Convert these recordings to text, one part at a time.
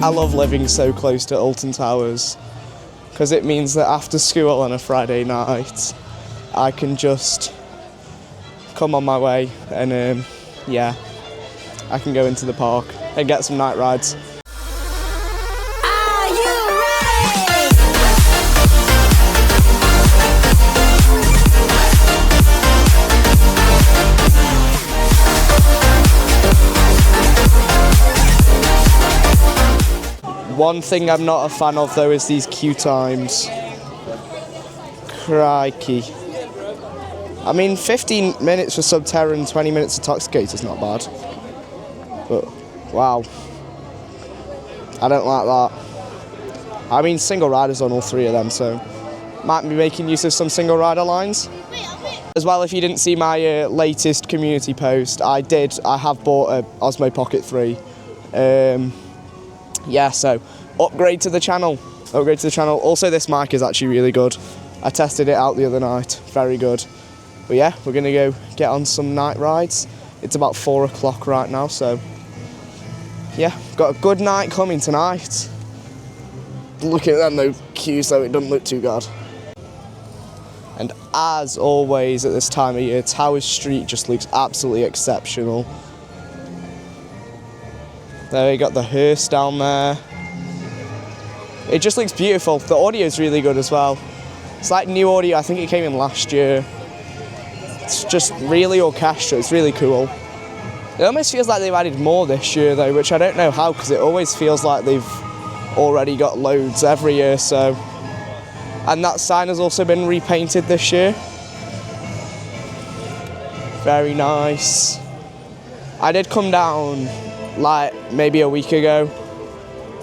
I love living so close to Alton Towers because it means that after school on a Friday night I can just come on my way and yeah, I can go into the park and get some night rides. One thing I'm not a fan of though is these queue times. Crikey. I mean 15 minutes for Subterra and 20 minutes for Toxicate is not bad. But wow. I don't like that. I mean single riders on all three of them, so might be making use of some single rider lines. As well, if you didn't see my latest community post, I have bought a Osmo Pocket 3. Yeah, so upgrade to the channel. Also, this mic is actually really good. I tested it out the other night. Very good. But yeah, we're going to go get on some night rides. It's about 4 o'clock right now, so yeah, got a good night coming tonight. Looking at them though queues though, it doesn't look too bad. And as always at this time of year, Towers Street just looks absolutely exceptional. There we got the hearse down there. It just looks beautiful. The audio is really good as well. It's like new audio, I think it came in last year. It's just really orchestral, it's really cool. It almost feels like they've added more this year though, which I don't know how, because it always feels like they've already got loads every year, so. And that sign has also been repainted this year. Very nice. I did come down like maybe a week ago,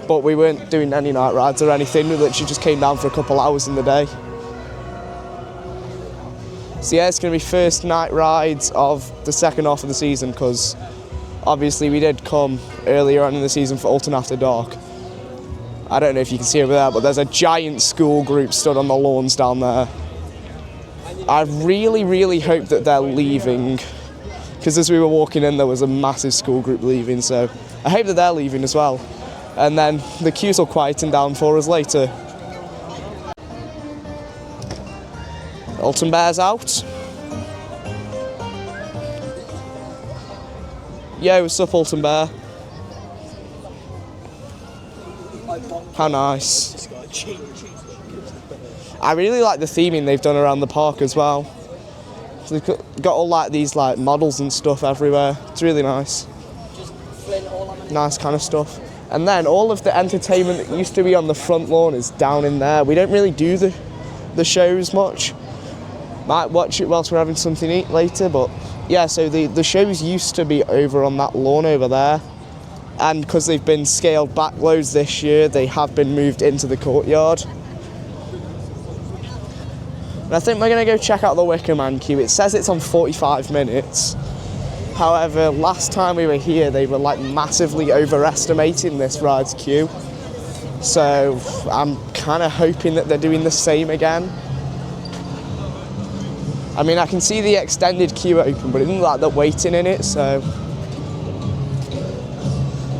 but we weren't doing any night rides or anything. We literally just came down for a couple hours in the day. So yeah, it's going to be first night rides of the second half of the season, because obviously we did come earlier on in the season for Alton After Dark. I don't know if you can see over there, but there's a giant school group stood on the lawns down there. I really hope that they're leaving, because as we were walking in there was a massive school group leaving, so I hope that they're leaving as well. And then the queues will quieten down for us later. Alton Bear's out. Yo, what's up Alton Bear? How nice. I really like the theming they've done around the park as well. So they've got all like these like models and stuff everywhere. It's really nice. Nice kind of stuff. And then all of the entertainment that used to be on the front lawn is down in there. We don't really do the shows much. Might watch it whilst we're having something to eat later, but yeah, so the shows used to be over on that lawn over there. And because they've been scaled back loads this year, they have been moved into the courtyard. And I think we're going to go check out the Wicker Man queue. It says it's on 45 minutes. However, last time we were here, they were like massively overestimating this ride's queue. So I'm kind of hoping that they're doing the same again. I mean, I can see the extended queue open, but it doesn't look like they're waiting in it, so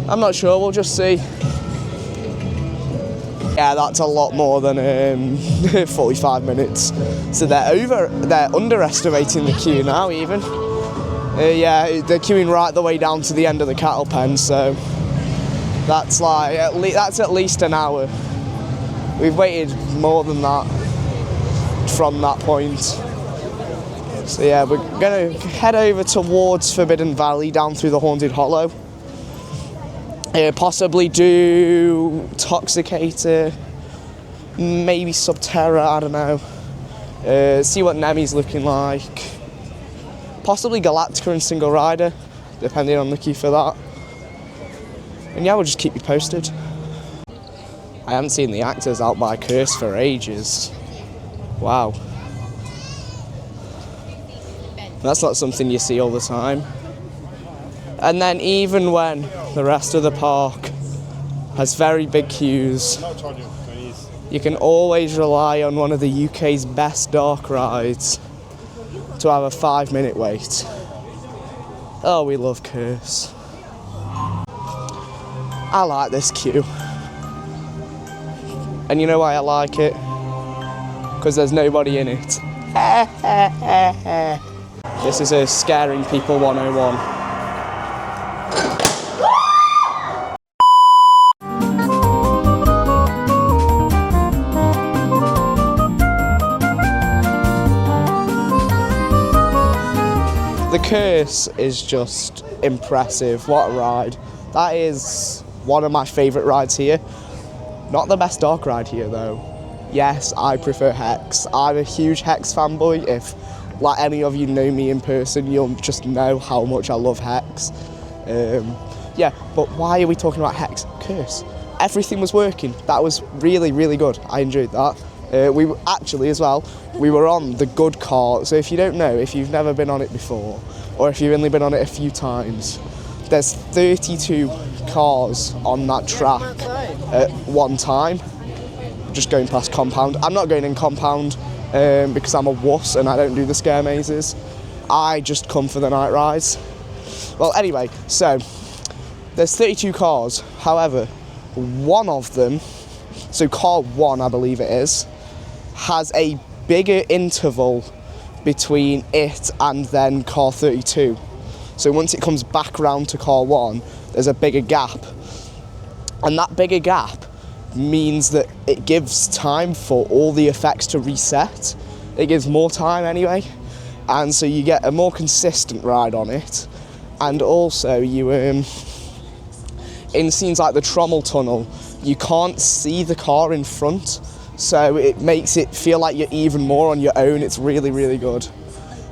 I'm not sure, we'll just see. Yeah, that's a lot more than 45 minutes. So they're underestimating the queue now even. Yeah, they're queuing right the way down to the end of the cattle pen, so that's like, that's at least an hour. We've waited more than that from that point. So yeah, we're gonna head over towards Forbidden Valley down through the Haunted Hollow. Possibly do Toxicator, maybe Subterra, I don't know. See what Nemi's looking like. Possibly Galactica and Single Rider, depending on the queue for that. And yeah, we'll just keep you posted. I haven't seen the actors out by Curse for ages. Wow. That's not something you see all the time. And then even when the rest of the park has very big queues, you can always rely on one of the UK's best dark rides to have a 5-minute wait. Oh, we love Curse. I like this queue. And you know why I like it? Because there's nobody in it. This is a scaring people 101. The Curse is just impressive. What a ride. That is one of my favourite rides here. Not the best dark ride here though. Yes, I prefer Hex. I'm a huge Hex fanboy. If like any of you know me in person, you'll just know how much I love Hex. Yeah, but why are we talking about Hex? Curse. Everything was working. That was really, really good. I enjoyed that. We were actually as well, we were on the good car. So if you don't know, if you've never been on it before, or if you've only been on it a few times, there's 32 cars on that track at one time, just going past compound. I'm not going in compound because I'm a wuss and I don't do the scare mazes. I just come for the night rides. Well, anyway, so there's 32 cars. However, one of them, so car 1, I believe it is, has a bigger interval between it and then car 32. So once it comes back round to car 1, there's a bigger gap. And that bigger gap means that it gives time for all the effects to reset. It gives more time anyway. And so you get a more consistent ride on it. And also you, in scenes like the Trommel Tunnel, you can't see the car in front. So it makes it feel like you're even more on your own. It's really, really good.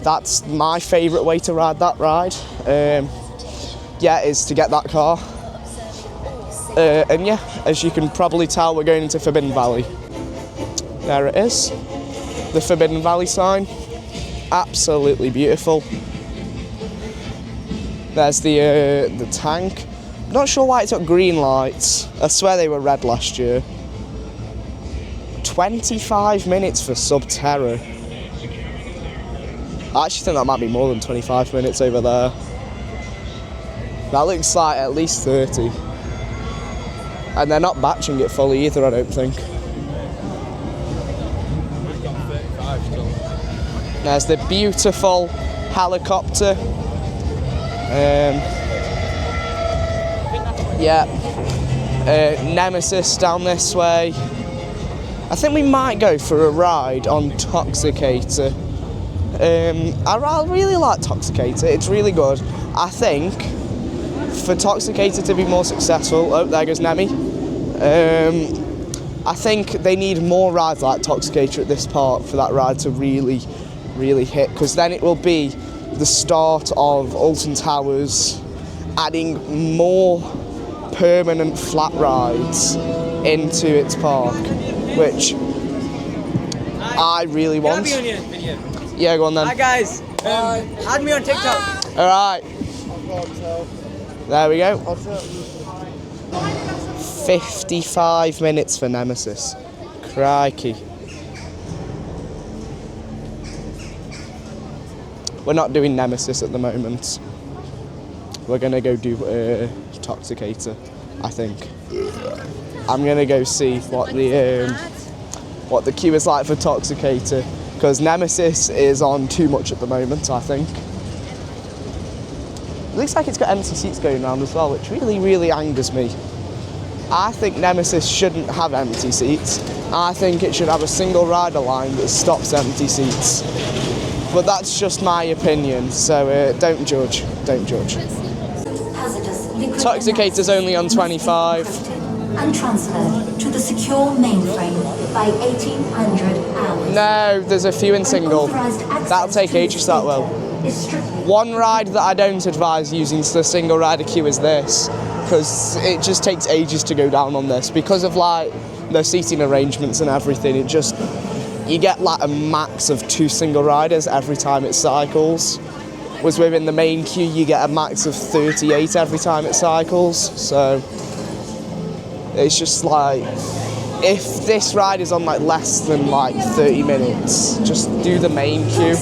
That's my favourite way to ride that ride. Yeah, is to get that car. And yeah, as you can probably tell, we're going into Forbidden Valley. There it is. The Forbidden Valley sign. Absolutely beautiful. There's the tank. Not sure why it's got green lights. I swear they were red last year. 25 minutes for Subterra. I actually think that might be more than 25 minutes over there. That looks like at least 30. And they're not batching it fully either, I don't think. There's the beautiful helicopter. Yeah. Nemesis down this way. I think we might go for a ride on Toxicator. I really like Toxicator, it's really good. I think for Toxicator to be more successful, oh, there goes Nemi. I think they need more rides like Toxicator at this park for that ride to really, really hit, because then it will be the start of Alton Towers adding more permanent flat rides into its park, which I really want. Can I be on your video? Yeah, go on then. Hi guys, add me on TikTok. Alright. There we go. 55 minutes for Nemesis. Crikey. We're not doing Nemesis at the moment. We're gonna go do Toxicator, I think. I'm gonna go see what the queue is like for Toxicator, because Nemesis is on too much at the moment, I think. It looks like it's got empty seats going around as well, which really, really angers me. I think Nemesis shouldn't have empty seats. I think it should have a single rider line that stops empty seats. But that's just my opinion, so don't judge, don't judge. Toxicator's only on 25. And transferred to the secure mainframe by 1800 hours. No, there's a few in single. That'll take ages, that will. One ride that I don't advise using the single rider queue is this, because it just takes ages to go down on this. Because of like the seating arrangements and everything, it just, you get like a max of 2 single riders every time it cycles. Was within the main queue, you get a max of 38 every time it cycles. So it's just like, if this ride is on like less than like 30 minutes, just do the main queue,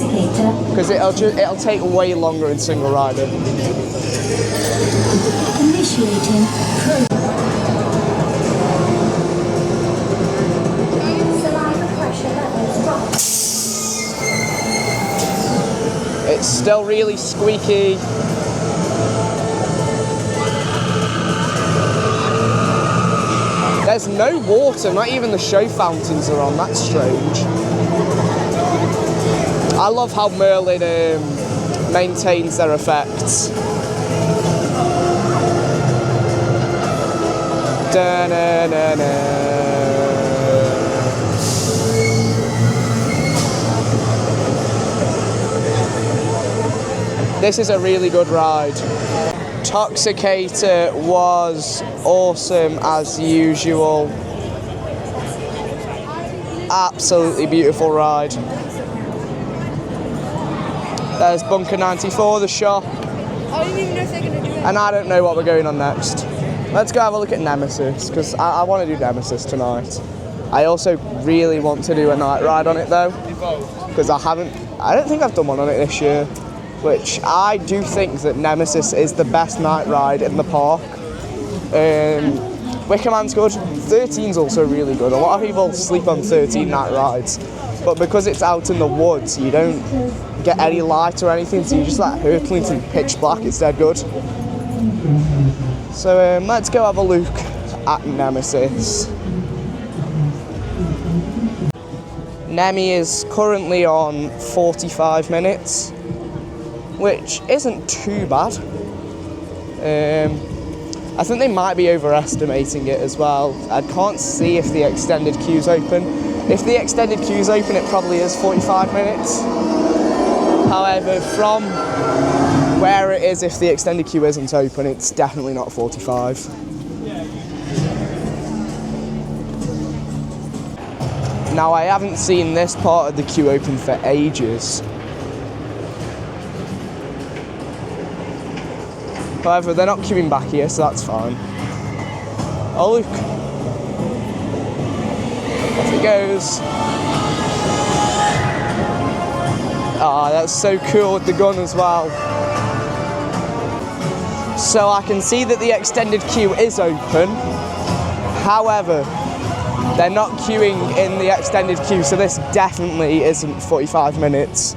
because it'll take way longer in single rider. Initiating. It's still really squeaky. There's no water, not even the show fountains are on. That's strange. I love how Merlin maintains their effects. Da-na-na-na. This is a really good ride. Toxicator was awesome as usual. Absolutely beautiful ride. There's Bunker 94, the shop. I don't even know if they're going to do it. And I don't know what we're going on next. Let's go have a look at Nemesis, because I want to do Nemesis tonight. I also really want to do a night ride on it though, because I don't think I've done one on it this year. Which I do think that Nemesis is the best night ride in the park. Wicker Man's good, 13's also really good. A lot of people sleep on 13 night rides, but because it's out in the woods, you don't get any light or anything, so you just like hurtling through pitch black. It's dead good. So let's go have a look at Nemesis. Nemi is currently on 45 minutes. Which isn't too bad. I think they might be overestimating it as well. I can't see if the extended queue's open. If the extended queue's open, it probably is 45 minutes. However, from where it is, if the extended queue isn't open, it's definitely not 45. Now, I haven't seen this part of the queue open for ages. However, they're not queuing back here, so that's fine. Oh, look. Off it goes. Ah, that's so cool with the gun as well. So I can see that the extended queue is open. However, they're not queuing in the extended queue, so this definitely isn't 45 minutes.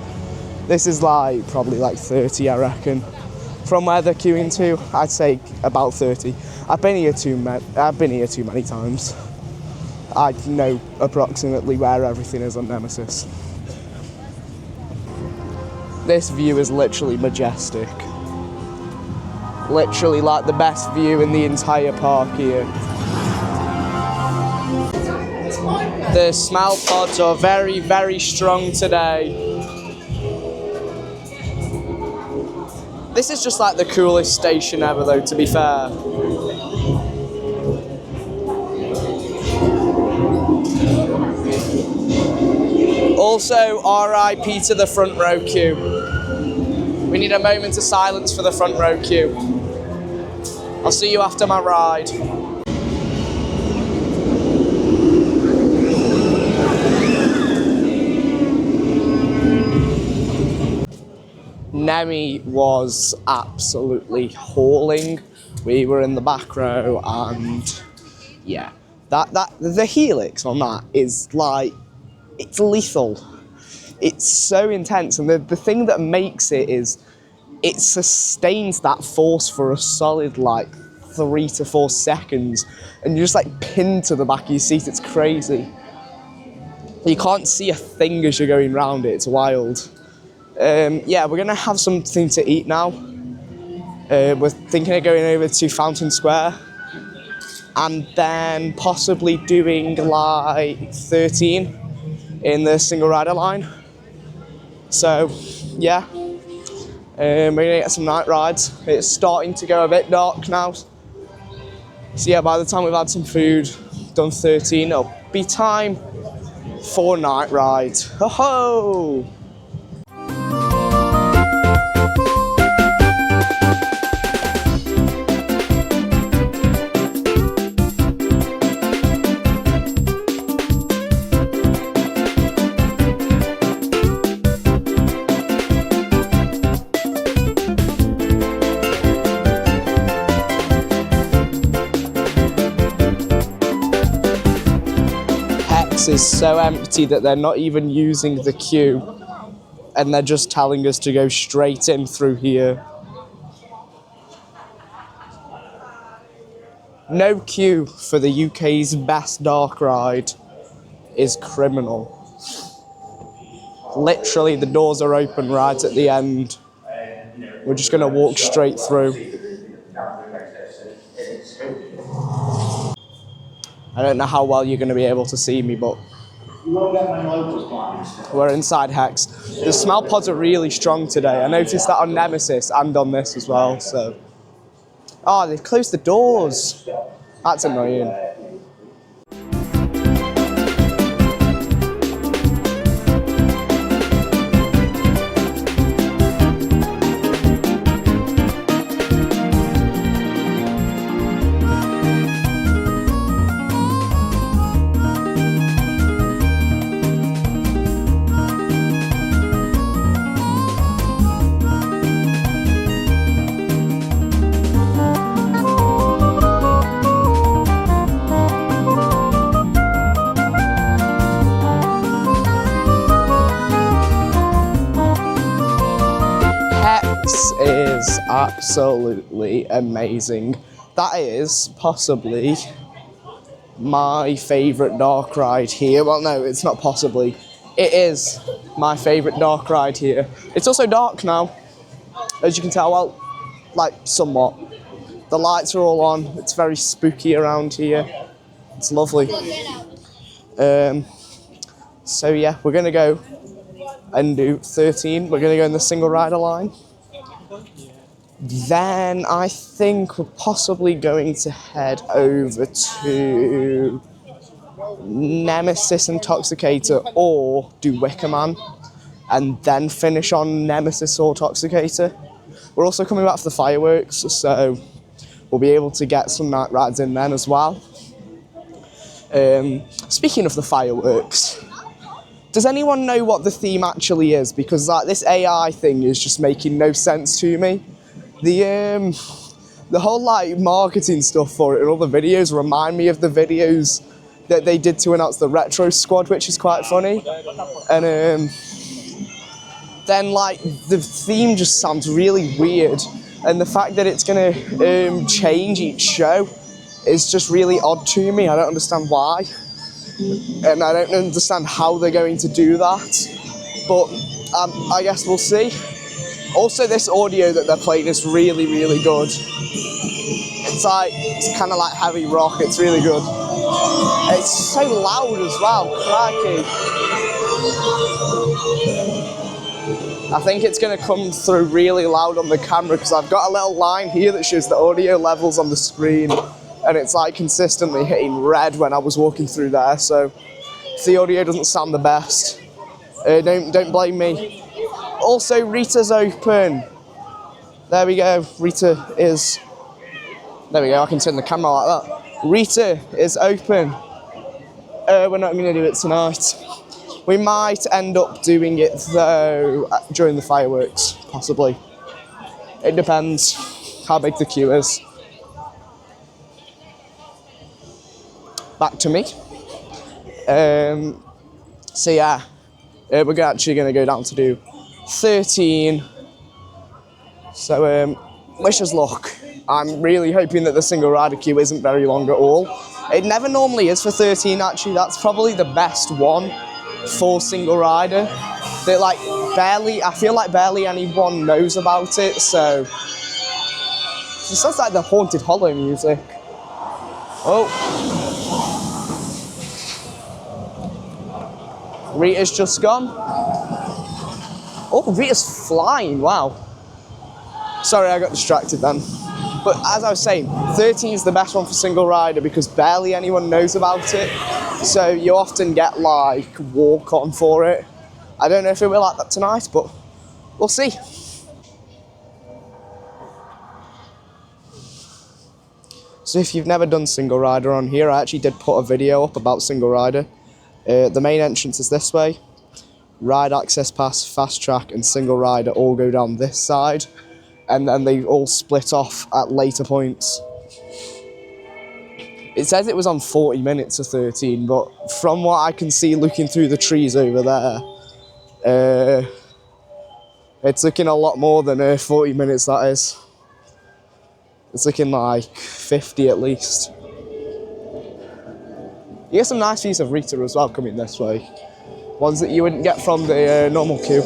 This is like, probably like 30, I reckon. From where they're queuing to, I'd say about 30. I've been here too many times. I know approximately where everything is on Nemesis. This view is literally majestic. Literally like the best view in the entire park here. The smell pods are very, very strong today. This is just like the coolest station ever though, to be fair. Also, RIP to the front row queue. We need a moment of silence for the front row queue. I'll see you after my ride. Nemi was absolutely hauling. We were in the back row and yeah, the helix on that is like, it's lethal. It's so intense, and the thing that makes it is it sustains that force for a solid like 3 to 4 seconds, and you're just like pinned to the back of your seat. It's crazy. You can't see a thing as you're going round it. It's wild. Yeah, we're gonna have something to eat now. We're thinking of going over to Fountain Square and then possibly doing like 13 in the single rider line. So yeah, we're gonna get some night rides. It's starting to go a bit dark now. So yeah, by the time we've had some food, done 13, it'll be time for night rides. Ho ho! Is so empty that they're not even using the queue and they're just telling us to go straight in through here. No queue for the UK's best dark ride is criminal. Literally, the doors are open right at the end. We're just going to walk straight through. I don't know how well you're going to be able to see me, but we're inside Hex. The smell pods are really strong today. I noticed that on Nemesis and on this as well, so. Oh, they've closed the doors. That's annoying. Is absolutely amazing. That is possibly my favourite dark ride here. Well, no, it's not possibly. It is my favourite dark ride here. It's also dark now, as you can tell. Well, like somewhat. The lights are all on. It's very spooky around here. It's lovely. So yeah, we're gonna go and do 13. We're gonna go in the single rider line. Then I think we're possibly going to head over to Nemesis Intoxicator or do Wicker Man and then finish on Nemesis or Intoxicator. We're also coming back for the fireworks, so we'll be able to get some night rides in then as well. Speaking of the fireworks, does anyone know what the theme actually is? Because like this AI thing is just making no sense to me. The whole like marketing stuff for it and all the videos remind me of the videos that they did to announce the Retro Squad, which is quite funny. And then like the theme just sounds really weird, and the fact that it's gonna change each show is just really odd to me. I don't understand why, and I don't understand how they're going to do that. But I guess we'll see. Also, this audio that they're playing is really, really good. It's kind of like heavy rock. It's really good. It's so loud as well. Crikey. I think it's going to come through really loud on the camera because I've got a little line here that shows the audio levels on the screen, and it's like consistently hitting red when I was walking through there. So if the audio doesn't sound the best, don't blame me. Also, Rita's open. There we go. Rita is. There we go. I can turn the camera like that. Rita is open. We're not going to do it tonight. We might end up doing it though during the fireworks, possibly. It depends how big the queue is. Back to me. So yeah, we're actually going to go down to do 13. So wish us luck. I'm really hoping that the single rider queue isn't very long at all. It never normally is for 13 actually. That's probably the best one for single rider. That like I feel like barely anyone knows about it, so it sounds like the Haunted Hollow music. Oh. Rita's just gone. Oh, Rita's flying, wow. Sorry, I got distracted then. But as I was saying, 13 is the best one for single rider because barely anyone knows about it. So you often get like walk on for it. I don't know if it will like that tonight, but we'll see. So if you've never done single rider on here, I actually did put a video up about single rider. The main entrance is this way. Ride access pass, fast track and single rider all go down this side, and then they all split off at later points. It says it was on 40 minutes of 13, but from what I can see looking through the trees over there, It's looking a lot more than 40 minutes, that is. It's looking like 50 at least. You get some nice views of Rita as well coming this way. Ones that you wouldn't get from the normal queue.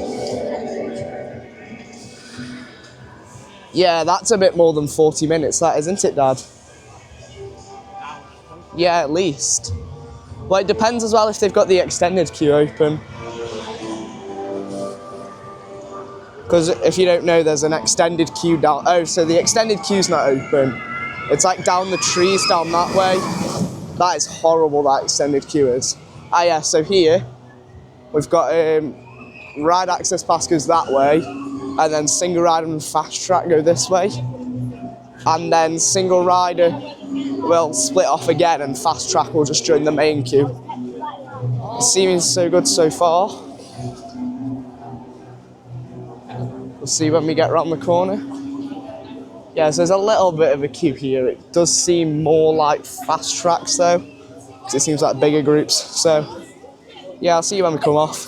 Yeah, that's a bit more than 40 minutes, that, isn't it, Dad? Yeah, at least. Well, it depends as well if they've got the extended queue open. Because if you don't know, there's an extended queue down... Oh, so the extended queue's not open. It's like down the trees, down that way. That is horrible, that extended queue is. Ah yeah, so here, we've got ride access pass goes that way, and then single rider and fast track go this way. And then single rider will split off again and fast track will just join the main queue. It's seeming so good so far. We'll see when we get around the corner. Yeah, so there's a little bit of a queue here. It does seem more like fast tracks though, because it seems like bigger groups. So yeah, I'll see you when we come off.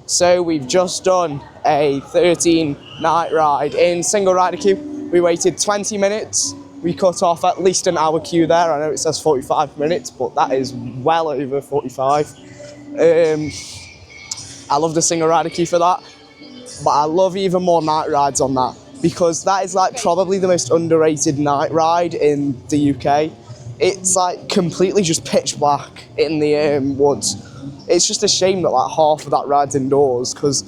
So we've just done a 13-night ride in single rider queue. We waited 20 minutes. We cut off at least an hour queue there. I know it says 45 minutes, but that is well over 45. I love the single rider queue for that, but I love even more night rides on that, because that is like probably the most underrated night ride in the UK. It's like completely just pitch black in the woods. It's just a shame that like half of that ride's indoors, because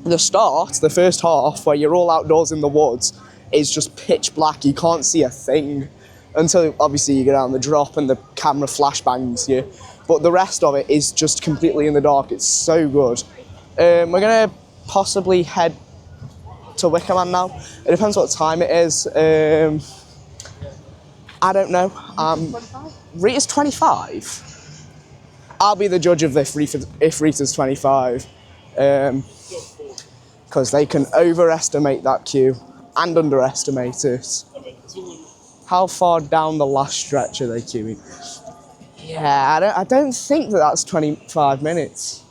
the first half where you're all outdoors in the woods is just pitch black. You can't see a thing until obviously you go down the drop and the camera flashbangs you. But the rest of it is just completely in the dark. It's so good. We're gonna possibly head to Wickerman now. It depends what time it is. I don't know. Rita's 25. I'll be the judge of if Rita's 25. Because they can overestimate that queue and underestimate it. How far down the last stretch are they queuing? Yeah, I don't think that's 25 minutes.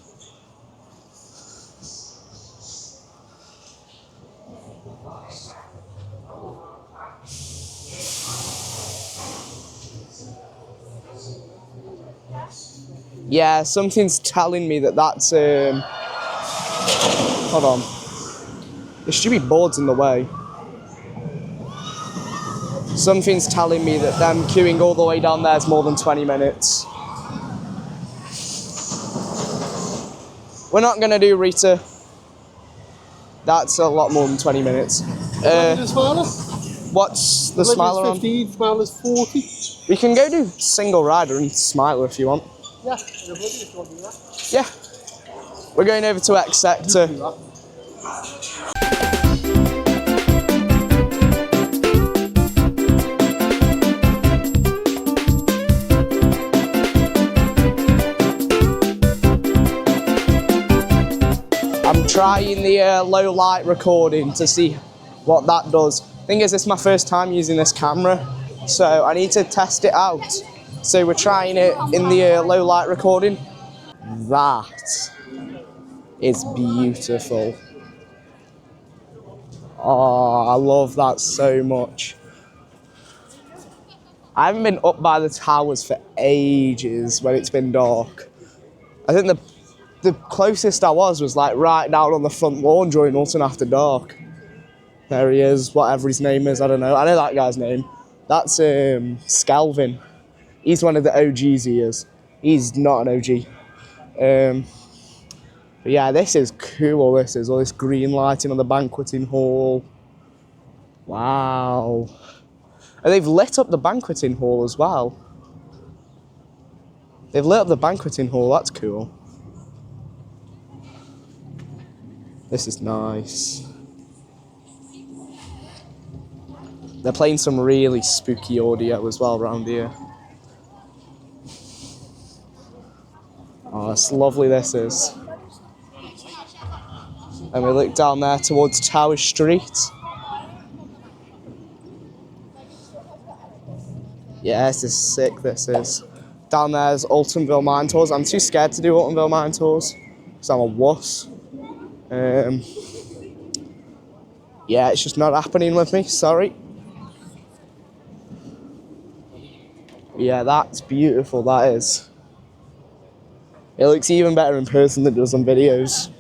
Yeah, something's telling me that that's hold on. There should be boards in the way. Something's telling me that them queuing all the way down there is more than 20 minutes. We're not going to do Rita. That's a lot more than 20 minutes. What's the Smiler on? 15, Smiler's 40. We can go do single rider and Smiler if you want. Yeah, if you want to do that. Yeah. We're going over to X Sector. I'm trying the low light recording to see what that does. Thing is, it's my first time using this camera, so I need to test it out. So we're trying it in the low light recording. That is beautiful. Oh, I love that so much. I haven't been up by the towers for ages when it's been dark. I think the closest I was like right down on the front lawn during Alton After Dark. There he is, whatever his name is, I don't know. I know that guy's name. That's Skelvin. He's one of the OGs, he is. He's not an OG. But yeah, this is cool, this is. All this green lighting on the banqueting hall. Wow. And they've lit up the banqueting hall as well. They've lit up the banqueting hall, that's cool. This is nice. They're playing some really spooky audio as well around here. Oh, it's lovely this is. And we look down there towards Tower Street. Yeah, this is sick, this is. Down there's Altonville Mine Tours. I'm too scared to do Altonville Mine Tours because I'm a wuss. Yeah, it's just not happening with me, sorry. Yeah, that's beautiful, that is. It looks even better in person than it does on videos.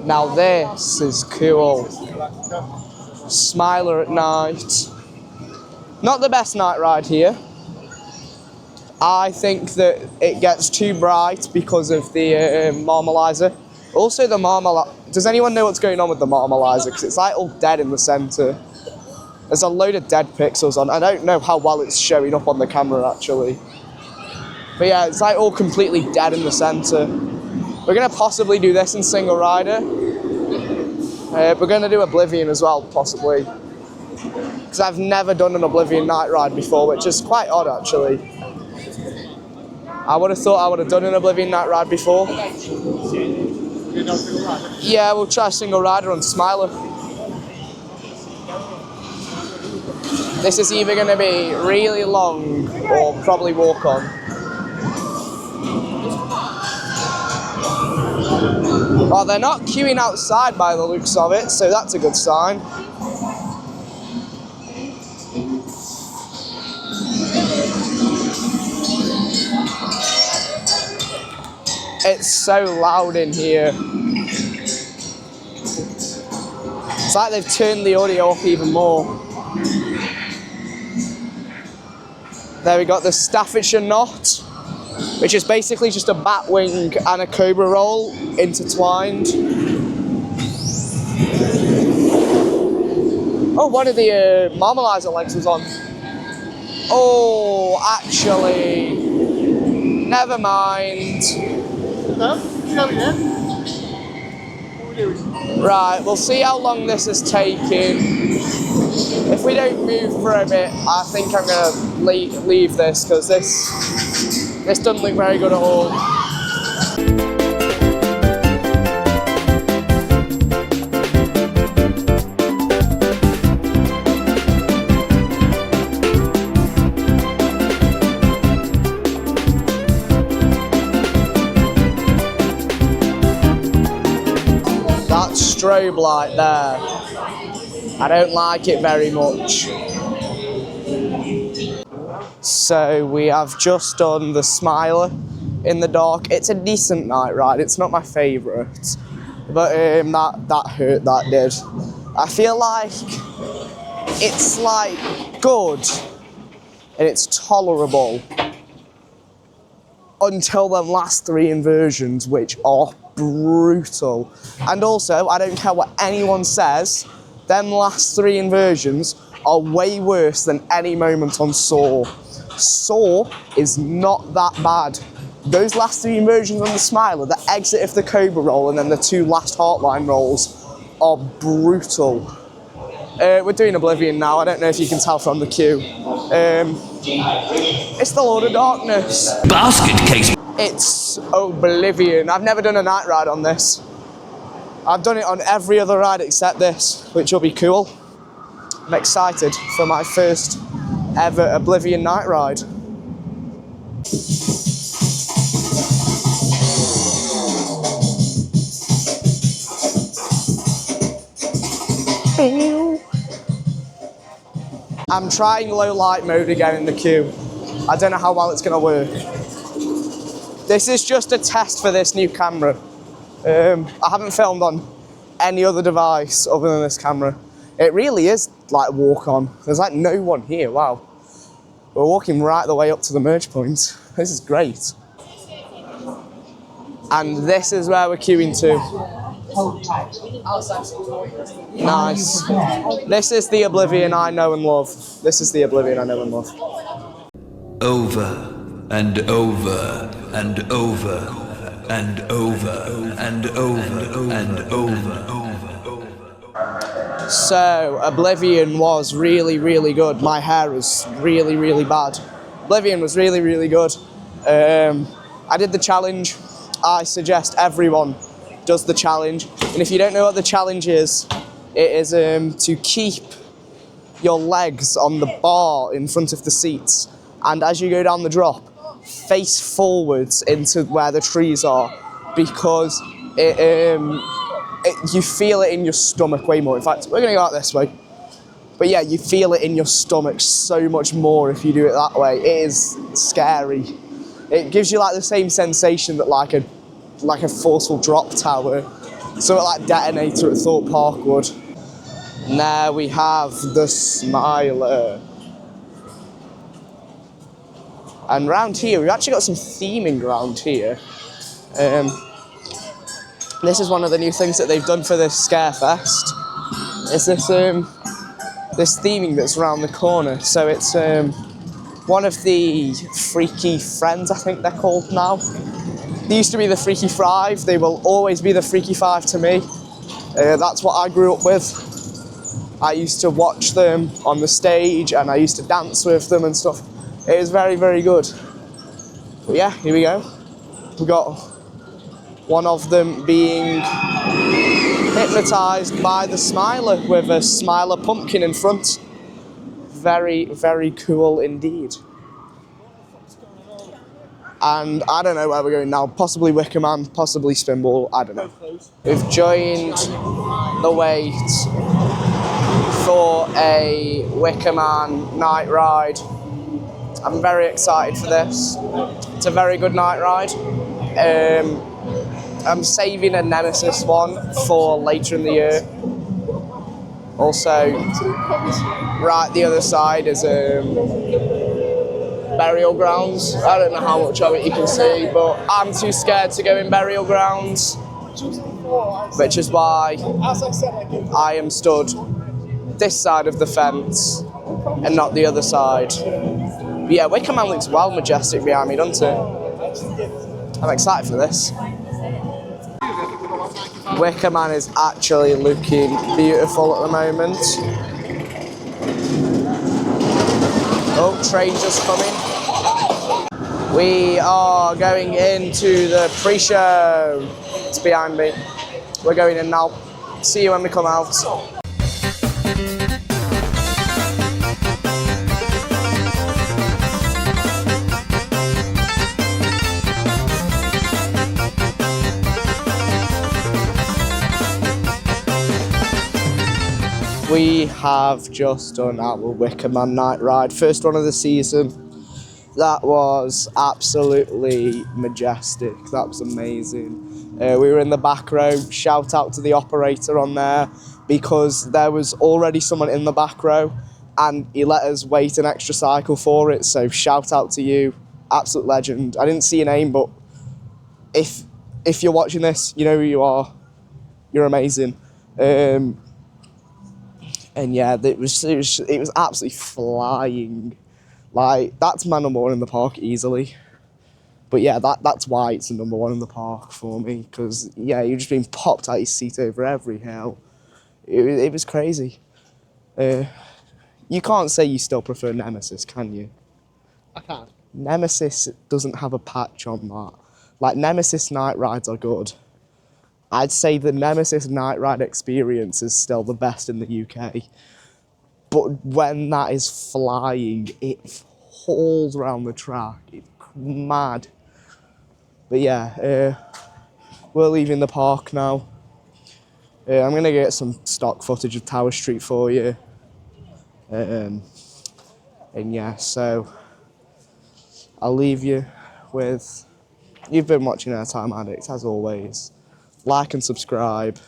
Now this is cool. Smiler at night. Not the best night ride here. I think that it gets too bright because of the Marmalizer. Also the does anyone know what's going on with the Marmalizer? Because it's like all dead in the centre. There's a load of dead pixels on. I don't know how well it's showing up on the camera actually. But yeah, it's like all completely dead in the centre. We're going to possibly do this in single rider. We're going to do Oblivion as well, possibly. Because I've never done an Oblivion night ride before, which is quite odd actually. I would have thought I would have done an Oblivion night ride before. Yeah, we'll try single rider on Smiler. This is either going to be really long or probably walk on. Well, they're not queuing outside by the looks of it, so that's a good sign. It's so loud in here. It's like they've turned the audio up even more. There we got the Staffordshire Knot, which is basically just a bat wing and a cobra roll intertwined. Oh, one of the Marmalizer legs was on. Oh, actually, never mind. Right, we'll see how long this is taking. If we don't move for a bit, I think I'm going to leave this because this doesn't look very good at all. That strobe light there, I don't like it very much. So we have just done the Smiler in the dark. It's a decent night ride. It's not my favourite, but that hurt. That did. I feel like it's like good and it's tolerable until the last three inversions, which are brutal. And also, I don't care what anyone says, them last three inversions are way worse than any moment on Saw. Saw is not that bad. Those last three inversions on the Smiler, the exit of the Cobra roll and then the two last Heartline rolls are brutal. We're doing Oblivion now, I don't know if you can tell from the queue. It's the Lord of Darkness. Basket case. It's Oblivion. I've never done a night ride on this. I've done it on every other ride except this, which will be cool. I'm excited for my first ever Oblivion night ride. I'm trying low light mode again in the queue. I don't know how well it's going to work. This is just a test for this new camera. I haven't filmed on any other device other than this camera. It really is like walk on. There's like no one here, wow. We're walking right the way up to the merge point. This is great. And this is where we're queuing to. Nice. This is the Oblivion I know and love. This is the Oblivion I know and love. Over and over and over and over and over and over. So, Oblivion was really, really good. My hair is really, really bad. Oblivion was really, really good. I did the challenge. I suggest everyone does the challenge. And if you don't know what the challenge is, it is to keep your legs on the bar in front of the seats, and as you go down the drop, face forwards into where the trees are, because you feel it in your stomach way more. In fact, we're going to go out this way. But yeah, you feel it in your stomach so much more if you do it that way. It is scary. It gives you like the same sensation that like a forceful drop tower, something like detonator at Thorpe Park would. And there we have the Smiler. And round here, we've actually got some theming around here. This is one of the new things that they've done for this Scarefest. Is this theming that's around the corner. So it's one of the Freaky Friends, I think they're called now. They used to be the Freaky Five. They will always be the Freaky Five to me. That's what I grew up with. I used to watch them on the stage and I used to dance with them and stuff. It was very, very good. But yeah, here we go. We got one of them being hypnotised by the Smiler with a Smiler pumpkin in front. Very, very cool indeed. And I don't know where we're going now. Possibly Wicker Man, possibly Spinball, I don't know. We've joined the wait for a Wicker Man night ride. I'm very excited for this. It's a very good night ride. I'm saving a Nemesis one for later in the year. Also, right the other side is burial grounds. I don't know how much of it you can see, but I'm too scared to go in burial grounds, which is why I am stood this side of the fence and not the other side. But yeah, Wicker Man looks well majestic behind me, doesn't it? I'm excited for this. Wicker Man is actually looking beautiful at the moment. Oh, train just coming. We are going into the pre-show. It's behind me. We're going in now. See you when we come out. We have just done our Wicker Man night ride, first one of the season. That was absolutely majestic, that was amazing. We were in the back row, shout out to the operator on there, because there was already someone in the back row and he let us wait an extra cycle for it, so shout out to you, absolute legend. I didn't see your name, but if you're watching this, you know who you are, you're amazing. And yeah, it was absolutely flying. Like, that's my number one in the park easily. But yeah, that's why it's the number one in the park for me. Because yeah, you're just being popped out your seat over every hill. It was crazy. You can't say you still prefer Nemesis, can you? I can't. Nemesis doesn't have a patch on that. Like, Nemesis night rides are good. I'd say the Nemesis night ride experience is still the best in the UK. But when that is flying, it hauls around the track. It's mad. But yeah, we're leaving the park now. I'm going to get some stock footage of Tower Street for you. And yeah, so I'll leave you with... You've been watching Airtime Addict, as always. Like and subscribe,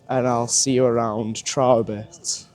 and I'll see you around. Try a bit.